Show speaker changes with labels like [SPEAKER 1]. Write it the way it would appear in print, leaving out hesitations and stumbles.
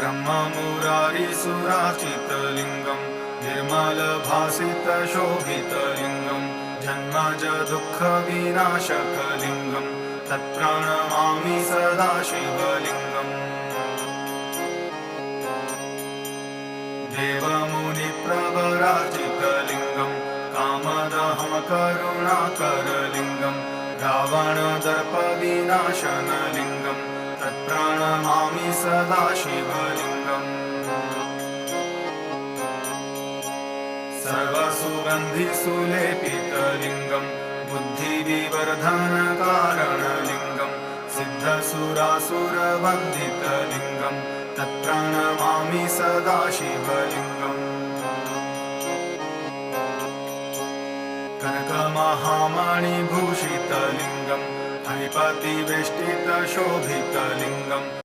[SPEAKER 1] ब्रह्ममुरारिसुराचितलिङ्गं निर्मलभासितशोभितलिङ्गं जन्मज दुःखविनाशकलिङ्गं तत्प्रणमामि सदा शिवलिङ्गम्। देवमुनिप्रवराजितलिङ्गं कामदहं करुणाकरलिङ्गं रावणदर्पविनाशनलिङ्गं तत्प्रणमामि सदा शिवलिङ्गम्। सर्वसुगन्धिसुलेपितलिङ्गं बुद्धिविवर्धनकारणलिङ्गं सिद्धसुरासुरवन्दितलिङ्गं तत्प्रणमामि सदा शिवलिङ्गम्। कनकमहामणिभूषितलिङ्गं फणिपतिवेष्टितशोभितलिङ्गं